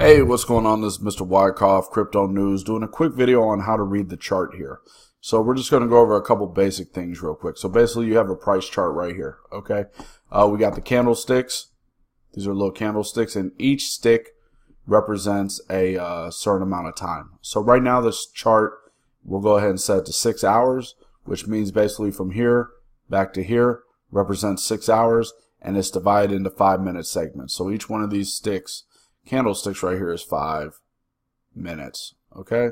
Hey, what's going on? This is Mr. Wyckoff, Crypto News, doing a quick video on how to read the chart here. So we're just going to go over a couple basic things real quick. So basically you have a price chart right here, okay? We got the candlesticks. These are little candlesticks, and each stick represents a certain amount of time. So right now this chart, we'll go ahead and set it to 6 hours, which means basically from here back to here represents 6 hours, and it's divided into 5-minute segments. So each one of these candlesticks right here is 5 minutes. Okay,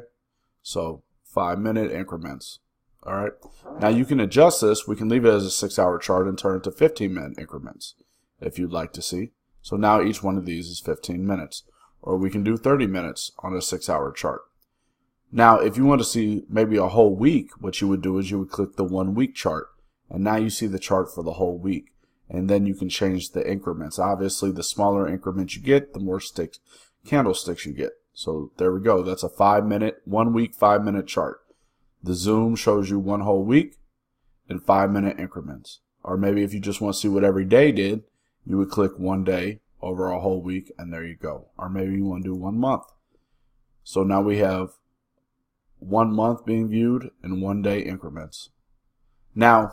so 5-minute increments. All right, now you can adjust this. We can leave it as a 6-hour chart and turn it to 15-minute increments if you'd like to see. So now each one of these is 15 minutes, or we can do 30 minutes on a 6-hour chart. Now if you want to see maybe a whole week, what you would do is you would click the 1 week chart, and now you see the chart for the whole week. And then you can change the increments. Obviously, the smaller increments you get, the more candlesticks you get. So there we go. That's a 1 week, 5-minute chart. The zoom shows you one whole week in 5-minute increments. Or maybe if you just want to see what every day did, you would click 1 day over a whole week, and there you go. Or maybe you want to do 1 month. So now we have 1 month being viewed in 1 day increments. Now,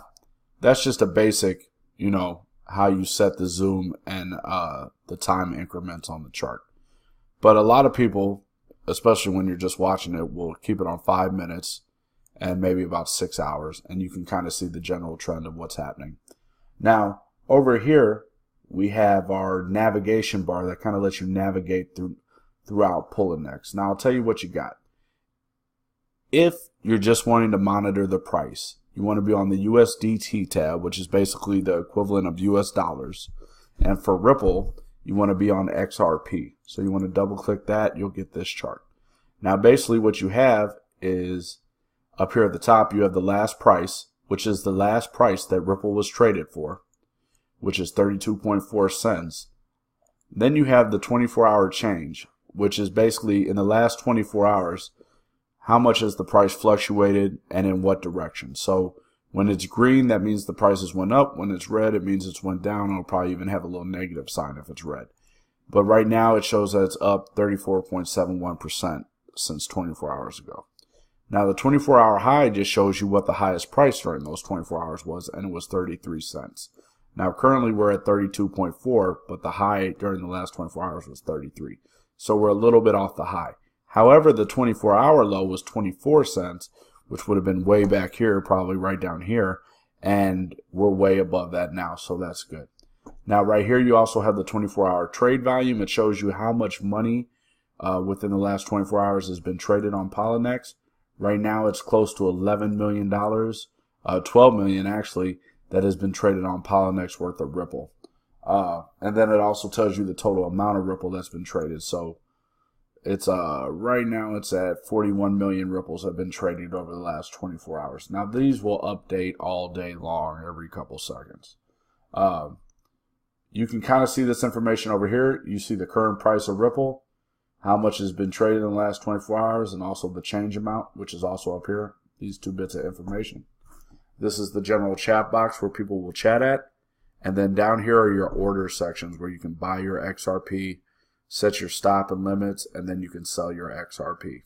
that's just a basic, how you set the zoom and the time increments on the chart. But a lot of people, especially when you're just watching it, will keep it on 5 minutes and maybe about 6 hours, and you can kind of see the general trend of what's happening. Now, over here, we have our navigation bar that kind of lets you navigate throughout Poloniex. Now, I'll tell you what you got. If you're just wanting to monitor the price, you want to be on the USDT tab, which is basically the equivalent of US dollars. And for Ripple, you want to be on XRP. So you want to double click that, you'll get this chart. Now basically what you have is up here at the top, you have the last price, which is the last price that Ripple was traded for, which is 32.4 cents. Then you have the 24-hour change, which is basically in the last 24 hours, how much has the price fluctuated and in what direction. So when it's green, that means the prices went up. When it's red, it means it's went down. It'll probably even have a little negative sign if it's red. But right now it shows that it's up 34.71% since 24 hours ago. Now the 24-hour high just shows you what the highest price during those 24 hours was, and it was 33 cents. Now currently we're at 32.4, but the high during the last 24 hours was 33. So we're a little bit off the high. However, the 24-hour low was 24 cents, which would have been way back here, probably right down here, and we're way above that now, so that's good. Now, right here, you also have the 24-hour trade volume. It shows you how much money within the last 24 hours has been traded on Poloniex. Right now, it's close to $11 million, $12 million actually, that has been traded on Poloniex worth of Ripple. And then it also tells you the total amount of Ripple that's been traded. So it's right now it's at 41 million ripples have been traded over the last 24 hours. Now these will update all day long, every couple seconds. You can kind of see this information over here. You see the current price of Ripple, how much has been traded in the last 24 hours, and also the change amount, which is also up here. These 2 bits of information. This is the general chat box where people will chat at, and then down here are your order sections where you can buy your XRP, set your stop and limits, and then you can sell your XRP.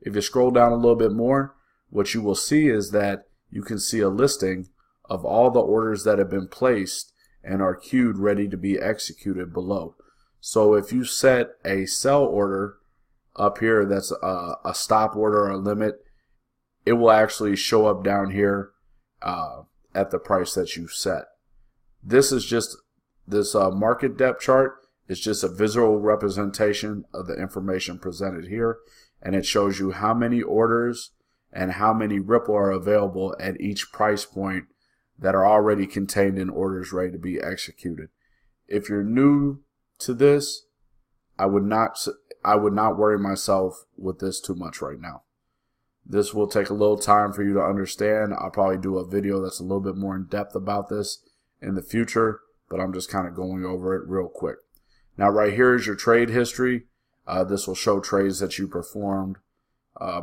If you scroll down a little bit more, what you will see is that you can see a listing of all the orders that have been placed and are queued ready to be executed below. So if you set a sell order up here that's a stop order or a limit, it will actually show up down here at the price that you set. This is just this market depth chart. It's just a visual representation of the information presented here, and it shows you how many orders and how many Ripple are available at each price point that are already contained in orders ready to be executed. If you're new to this, I would not worry myself with this too much right now. This will take a little time for you to understand. I'll probably do a video that's a little bit more in depth about this in the future, but I'm just kind of going over it real quick. Now right here is your trade history. This will show trades that you performed,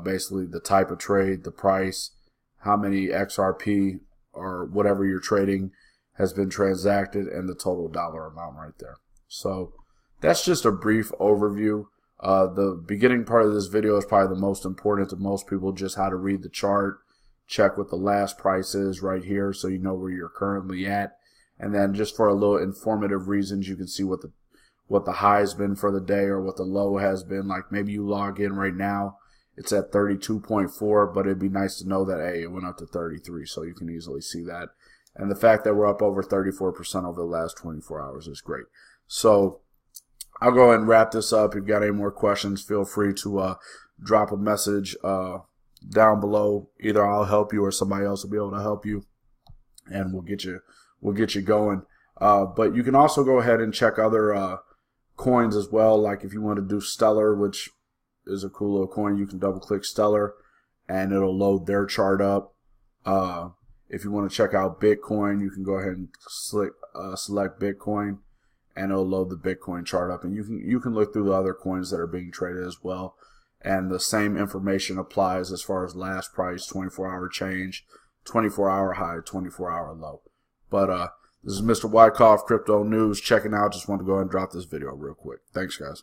basically the type of trade, the price, how many XRP or whatever you're trading has been transacted, and the total dollar amount right there. So that's just a brief overview The beginning part of this video is probably the most important to most people, just how to read the chart, check what the last price is right here so you know where you're currently at. And then just for a little informative reasons, you can see what the high has been for the day or what the low has been. Like maybe you log in right now, it's at 32.4, but it'd be nice to know that, hey, it went up to 33, so you can easily see that. And the fact that we're up over 34% over the last 24 hours is great. So I'll go ahead and wrap this up. If you've got any more questions, feel free to drop a message down below. Either I'll help you or somebody else will be able to help you, and we'll get you going. But you can also go ahead and check other coins as well. Like if you want to do Stellar, which is a cool little coin, you can double click Stellar and it'll load their chart up. If you want to check out Bitcoin, you can go ahead and select Bitcoin and it'll load the Bitcoin chart up, and you can look through the other coins that are being traded as well. And the same information applies as far as last price, 24-hour change, 24-hour high, 24-hour low. But this is Mr. Wyckoff, Crypto News, checking out. Just wanted to go ahead and drop this video real quick. Thanks, guys.